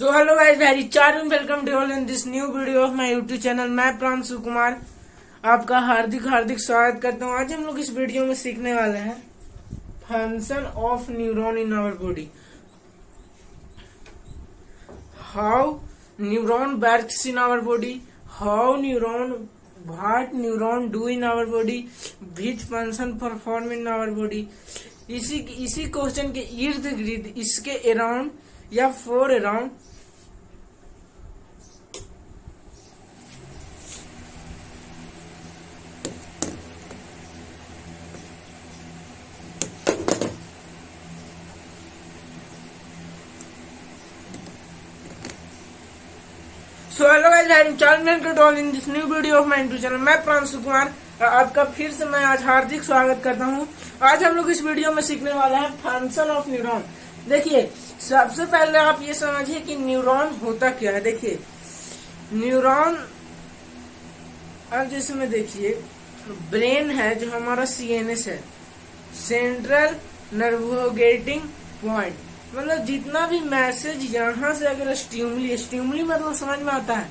तो hello guys, very charm welcome to all in this new video of my YouTube channel. मैं प्रांशु कुमार आपका हार्दिक हार्दिक स्वागत करता हूँ। आज हम लोग इस वीडियो में सीखने वाले हैं function of neuron in our body, how neuron works in our body, how neuron what neuron do in our body, which function perform in our body. इसी क्वेश्चन के इर्द गिर्द, इसके अराउंड या for around so hello guys, in this new video of my YouTube channel. मैं प्रांशु कुमार आपका फिर से मैं आज हार्दिक स्वागत करता हूं। आज हम लोग इस वीडियो में सीखने वाले हैं फंक्शन ऑफ न्यूरॉन। देखिए, सबसे पहले आप ये समझिए कि न्यूरॉन होता क्या है। देखिए, न्यूरॉन अब जैसे में देखिए, ब्रेन है जो हमारा सीएनएस है, सेंट्रल नर्वोगेटिंग पॉइंट, मतलब जितना भी मैसेज यहाँ से अगर स्टिमुली मतलब समझ में आता है,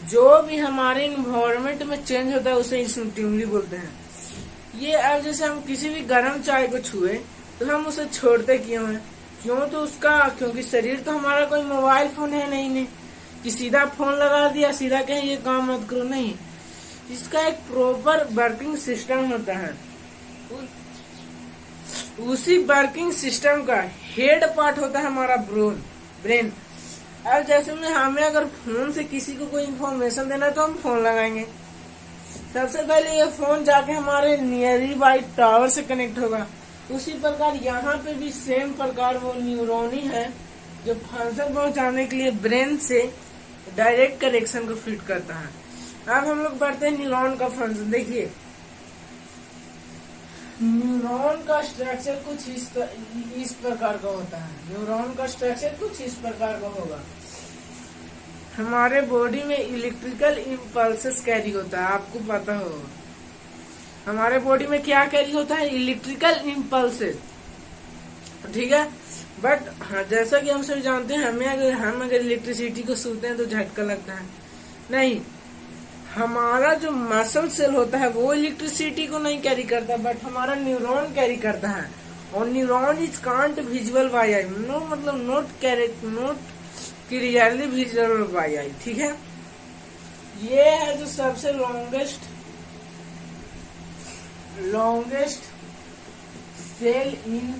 जो भी हमारे इन्वायरमेंट में चेंज होता है उसे स्टिमुली बोलते हैं। ये अब जैसे हम किसी भी गर्म चाय को छुए तो हम उसे छोड़ते क्यों हैं? क्योंकि शरीर तो हमारा कोई मोबाइल फोन है नहीं कि सीधा फोन लगा दिया, सीधा कहें ये काम मत करो, नहीं। इसका एक प्रॉपर वर्किंग सिस्टम होता है। उसी वर्किंग सिस्टम का हेड पार्ट होता है हमारा ब्रेन। अब जैसे में हमें अगर फोन से किसी को कोई इन्फॉर्मेशन देना है तो हम फोन लगाएंगे। सबसे पहले ये फोन जाके हमारे नियरली बाई टावर से कनेक्ट होगा। उसी प्रकार यहाँ पे भी सेम प्रकार वो न्यूरॉन ही है जो फंक्शन पहुंचाने के लिए ब्रेन से डायरेक्ट कनेक्शन को फिट करता है। अब हम लोग बढ़ते हैं न्यूरॉन का फंक्शन। देखिए, न्यूरॉन का स्ट्रक्चर कुछ इस प्रकार का होता है। न्यूरॉन का स्ट्रक्चर कुछ इस प्रकार का होगा। हमारे बॉडी में इलेक्ट्रिकल इम्पल्सेस कैरी होता है, आपको पता होगा। हमारे बॉडी में क्या कैरी होता है? इलेक्ट्रिकल इम्पल्सेस, ठीक है। बट हाँ, जैसा कि हम सब जानते हैं, हम अगर इलेक्ट्रिसिटी को छूते हैं तो झटका लगता है। नहीं, हमारा जो मसल सेल होता है वो इलेक्ट्रिसिटी को नहीं कैरी करता, बट हमारा न्यूरॉन कैरी करता है। और neuron is can't visual by eye, no मतलब not clearly visual by eye, ठीक है। ये है जो सबसे longest cell in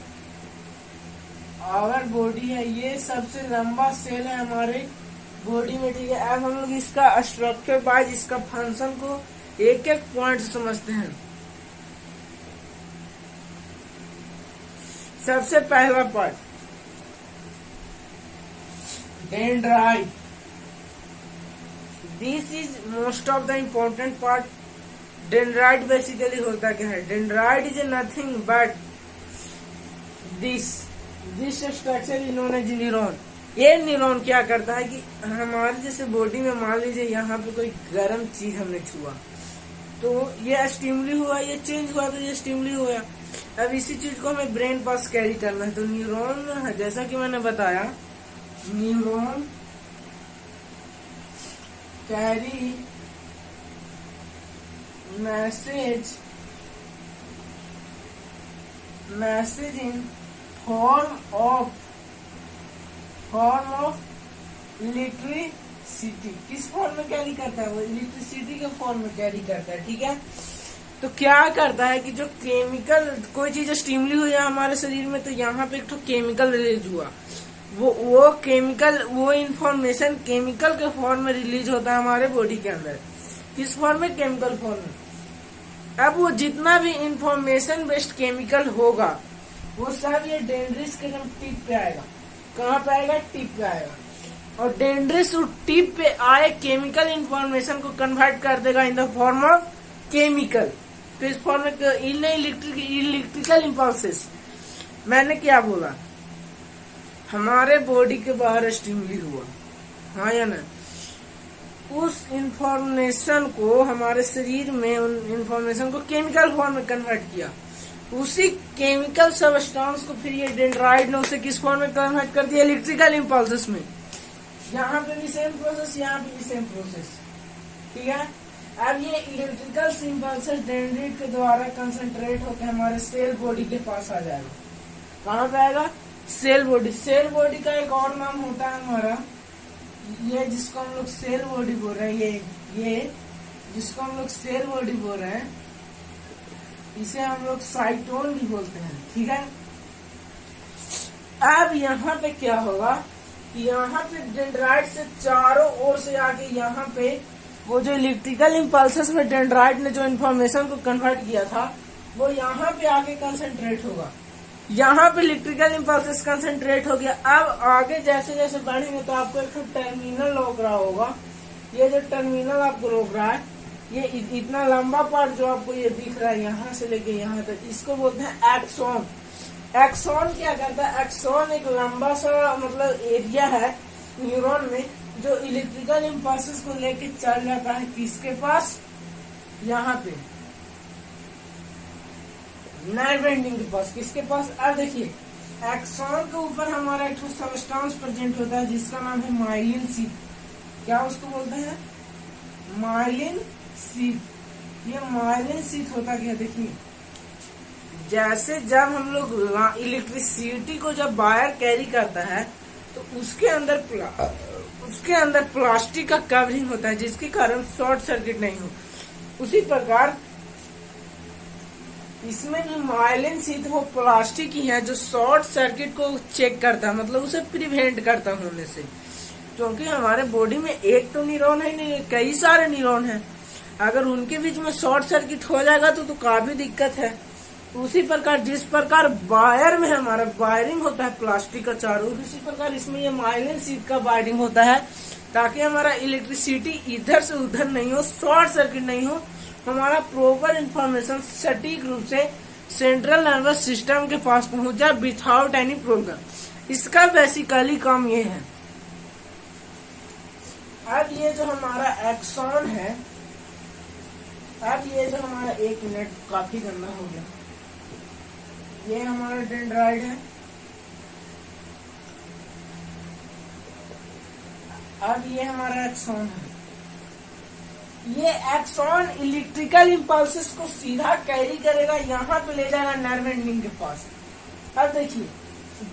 our body है। ये सबसे लंबा सेल है हमारे बॉडी में, ठीक है। अब हम लोग इसका स्ट्रक्चर वाइज, इसका फंक्शन को एक एक पॉइंट समझते हैं। सबसे पहला part, dendrite. This is most of the important part. Dendrite basically होता क्या है? Dendrite is nothing but this structure is known as neuron. ये न्यूरॉन क्या करता है कि हमारे जैसे बॉडी में मान लीजिए यहाँ पे कोई गर्म चीज हमने छुआ तो ये स्टिमुली हुआ, ये चेंज हुआ तो ये स्टिमुली हुआ। अब इसी चीज को हमें ब्रेन पास कैरी करना है। तो न्यूरॉन, जैसा कि मैंने बताया, neuron carry message in form of electricity. किस फॉर्म में कैरी करता है? वो इलेक्ट्रिसिटी के फॉर्म में कैरी करता है, ठीक है। तो क्या करता है कि जो केमिकल, कोई चीज स्टिमुली हुई है हमारे शरीर में, तो यहाँ पे एक तो केमिकल रिलीज हुआ। वो केमिकल, वो इंफॉर्मेशन केमिकल के फॉर्म में रिलीज होता है हमारे बॉडी के अंदर। किस फॉर्म में? केमिकल फॉर्म में। अब वो जितना भी इंफॉर्मेशन बेस्ड केमिकल होगा वो सब ये डेंड्रिस के टिप पे आएगा। कहाँ पे आएगा? टिप पे आएगा। और डेंड्रिस उस टिप पे आए केमिकल इंफॉर्मेशन को कन्वर्ट कर देगा in the form of chemical. तो इस फॉर्म में इन इलेक्ट्रिकल इम्पल्सेस। मैंने क्या बोला? हमारे बॉडी के बाहर स्टिमुली हुआ, हाँ या ना? उस इंफॉर्मेशन को हमारे शरीर में, उन इंफॉर्मेशन को केमिकल फॉर्म में कन्वर्ट किया। उसी केमिकल सबस्टांस को फिर ये डेंड्राइट ने उसे किस फॉर्म में कन्वर्ट कर दिया? इलेक्ट्रिकल इम्पल्सेस में। यहाँ पे भी सेम प्रोसेस, यहाँ पे भी सेम प्रोसेस, ठीक है। अब ये इलेक्ट्रिकल इम्पल्सेस डेंड्राइट के द्वारा कंसंट्रेट होकर हमारे सेल बॉडी के पास आ जाएगा। कहाँ पे आएगा? Cell body. सेल बॉडी का एक और नाम होता है हमारा, ये जिसको हम लोग सेल बॉडी बोल रहे हैं, ये जिसको हम लोग सेल बॉडी बोल रहे हैं, इसे हम लोग साइटोन भी बोलते हैं, ठीक है। अब यहाँ पे क्या होगा कि यहाँ पे डेंड्राइट से चारों ओर से आके यहाँ पे वो जो इलेक्ट्रिकल इम्पल्सेस में डेंड्राइट ने जो इन्फॉर्मेशन को कन्वर्ट किया था वो यहाँ पे आके कंसंट्रेट होगा। यहाँ पे इलेक्ट्रिकल इम्पल्सेस कंसंट्रेट हो गया। अब आगे जैसे जैसे बढ़ेंगे तो आपको एक टर्मिनल रोक रहा होगा। ये जो टर्मिनल आपको रोक रहा है, ये इतना लंबा पार्ट जो आपको ये दिख रहा है यहाँ से लेके यहाँ तक, इसको बोलते हैं एक्सॉन। एक्सॉन क्या करता है? एक्सॉन एक लंबा सा मतलब एरिया है न्यूरॉन में जो इलेक्ट्रिकल इम्पल्सेस को लेके चल जाता है किसके पास? यहाँ पे नर्व एंडिंग के पास। किसके पास? अब देखिए एक्सॉन के ऊपर हमारा एक सबस्टेंस प्रेजेंट होता है जिसका नाम है माइलिन शीथ। क्या उसको बोलते हैं? Myelin sheath. ये माइलिन शीथ होता क्या? देखिए जैसे जब हम लोग इलेक्ट्रिसिटी को जब वायर कैरी करता है तो उसके अंदर प्लास्टिक का कवरिंग होता है जिसके कारण शॉर्ट सर्किट नहीं हो। उसी प्रकार इसमें भी माइलिन शीथ वो प्लास्टिक ही है जो शॉर्ट सर्किट को चेक करता है, मतलब उसे प्रिवेंट करता होने से। क्योंकि हमारे बॉडी में एक तो न्यूरॉन है नहीं, कई सारे न्यूरॉन हैं। अगर उनके बीच में शॉर्ट सर्किट हो जाएगा तो काफी दिक्कत है। उसी प्रकार जिस प्रकार वायर में हमारा वायरिंग होता है प्लास्टिक का चारों, उसी प्रकार इसमें ये माइलिन शीथ का वायरिंग होता है ताकि हमारा इलेक्ट्रिसिटी इधर से उधर नहीं हो, शॉर्ट सर्किट नहीं हो, हमारा प्रॉपर इंफॉर्मेशन सटीक रूप से सेंट्रल नर्वस सिस्टम के पास पहुंच जाए विदाउट एनी प्रॉब्लम। इसका बेसिकली काम ये है। अब ये जो हमारा एक्सॉन है, अब ये जो हमारा 1 मिनट काफी गंदा हो गया, ये हमारा डेंड्राइट है। अब ये हमारा एक्सॉन है। ये एक्सॉन इलेक्ट्रिकल इम्पल्सेस को सीधा कैरी करेगा, यहाँ पे ले जाएगा नर्व एंडिंग के पास। अब देखिए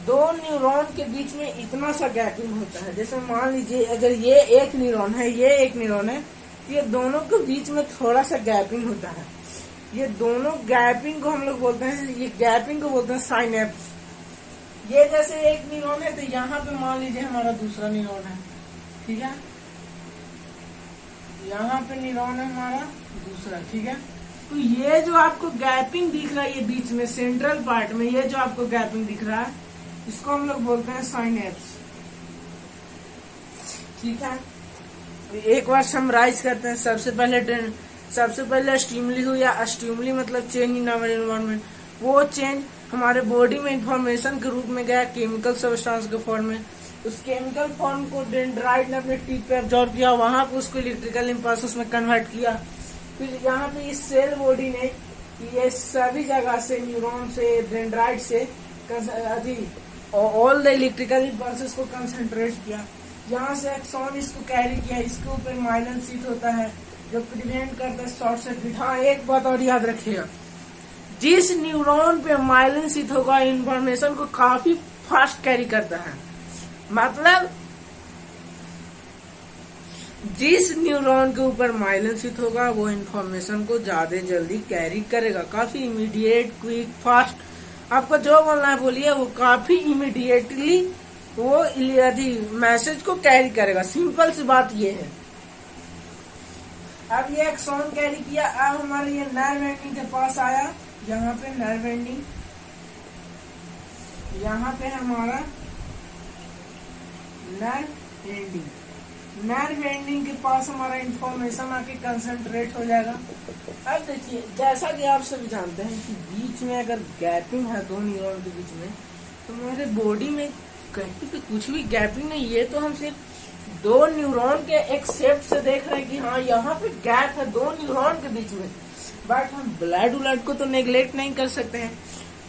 दो न्यूरॉन के बीच में इतना सा गैपिंग होता है। जैसे मान लीजिए अगर ये एक न्यूरॉन है, ये एक न्यूरॉन है, ये दोनों के बीच में थोड़ा सा गैपिंग होता है। ये दोनों गैपिंग को हम लोग बोलते हैं, ये गैपिंग को बोलते हैं साइनेप्स। ये जैसे एक न्यूरॉन है तो यहाँ पे मान लीजिए हमारा दूसरा न्यूरॉन है, ठीक है। यहाँ पे न्यूरॉन है हमारा दूसरा, ठीक है। तो ये जो आपको गैपिंग दिख रहा है ये बीच में सेंट्रल पार्ट में, ये जो आपको गैपिंग दिख रहा है इसको हम लोग बोलते हैं साइनेप्स, ठीक है। एक बार समराइज करते हैं। सबसे पहले स्टिमुली हुई या स्टिमुली मतलब चेंज इन आवर एनवायरनमेंट। वो चेंज हमारे बॉडी में इंफॉर्मेशन के रूप में गया केमिकल सब्सटेंस के फॉर्म में। उस केमिकल फॉर्म को डेंड्राइट ने अपने टीथ पे एब्जॉर्ब किया, वहां पे उसको इलेक्ट्रिकल इम्पल्सेस में कन्वर्ट किया। फिर यहाँ पे इस सेल बॉडी ने ये सभी जगह से न्यूरॉन से डेंड्राइट से ऑल द इलेक्ट्रिकल इम्पल्सेस को कंसंट्रेट किया। यहाँ से एक्सॉन इसको कैरी किया, इसके ऊपर माइलिन शीथ होता है जो प्रिवेंट करता है शॉर्ट सर्किट। हाँ एक बात और याद रखिएगा, जिस न्यूरॉन पे माइलिन शीथ होगा इंफॉर्मेशन को काफी फास्ट कैरी करता है। मतलब जिस न्यूरॉन के ऊपर माइलिन शीथ होगा वो इंफॉर्मेशन को ज्यादा जल्दी कैरी करेगा, काफी इमीडिएट, क्विक, फास्ट। आपको जो बोलना है बोलिए, वो काफी इमीडिएटली वो मैसेज को कैरी करेगा। सिंपल सी बात ये है। अब ये एक्सॉन कैरी किया, अब हमारे ये नर्व एंडिंग के पास आया। यहाँ पे नर्व एंडिंग, यहाँ पे हमारा नर्व एंडिंग के पास हमारा इंफॉर्मेशन आके कंसंट्रेट हो जाएगा। अब देखिए जैसा कि आप सभी जानते हैं कि बीच में अगर गैपिंग है दो न्यूरॉन के बीच में, तो मेरे बॉडी में कहीं पे कुछ भी गैपिंग नहीं। ये तो हम सिर्फ दो न्यूरॉन के एक शेप से देख रहे हैं कि हाँ यहाँ पे गैप है दो न्यूरॉन के बीच में, बट हम ब्लड को तो नेग्लेक्ट नहीं कर सकते हैं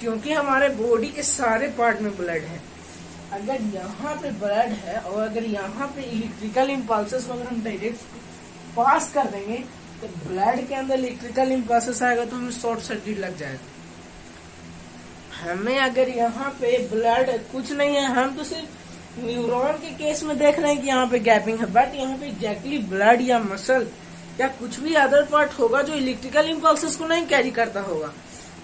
क्योंकि हमारे बॉडी के सारे पार्ट में ब्लड है। अगर यहाँ पे ब्लड है और अगर यहाँ पे इलेक्ट्रिकल इम्पल्सेस को अगर हम डायरेक्ट पास कर देंगे तो ब्लड के अंदर इलेक्ट्रिकल इम्पल्सेस आएगा तो हमें शॉर्ट सर्किट लग जाएगा। हमें अगर यहाँ पे ब्लड कुछ नहीं है, हम तो सिर्फ न्यूरॉन के केस में देख रहे हैं कि यहाँ पे गैपिंग है, बट यहाँ पे एग्जैक्टली ब्लड या मसल या कुछ भी अदर पार्ट होगा जो इलेक्ट्रिकल इम्पल्सेस को नहीं कैरी करता होगा,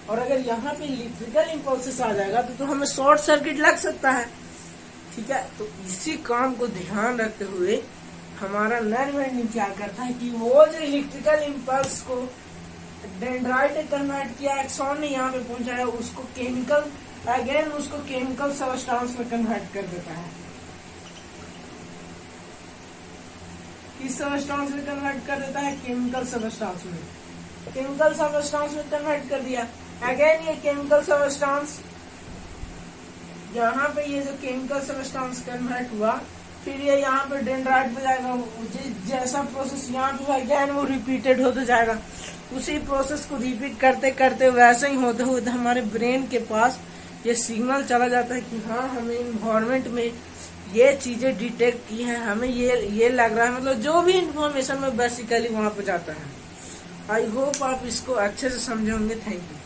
और अगर यहाँ पे इलेक्ट्रिकल इम्पल्सेस आ जाएगा तो हमें शॉर्ट सर्किट लग सकता है। ठीक है, तो इसी काम को ध्यान रखते हुए हमारा नर्व एंडिंग क्या करता है कि वो जो इलेक्ट्रिकल इम्पल्स को डेंड्राइट ने कन्वर्ट किया, एक्सॉन ने यहाँ पे पहुंचाया, उसको केमिकल अगेन उसको केमिकल सबस्टांस में कन्वर्ट कर देता है। किस सबस्टांस में कन्वर्ट कर देता है? केमिकल सबस्टांस में। केमिकल सबस्टांस में कन्वर्ट कर दिया। अगेन ये केमिकल सबस्टांस यहाँ पे ये जो केमिकल सबस्टांस कन्वर्ट हुआ, फिर ये यहाँ पे डेंड्राइट पे जाएगा, जैसा प्रोसेस यहाँ पे अगेन वो रिपीटेड होते जाएगा। उसी प्रोसेस को रिपीट करते करते वैसे ही होते होते हमारे ब्रेन के पास ये सिग्नल चला जाता है कि हाँ हमें इन्वायरमेंट में ये चीजें डिटेक्ट की हैं, हमें ये लग रहा है, मतलब जो भी इंफॉर्मेशन में बेसिकली वहां पे जाता है। आई होप आप इसको अच्छे से समझे होंगे। Thank you.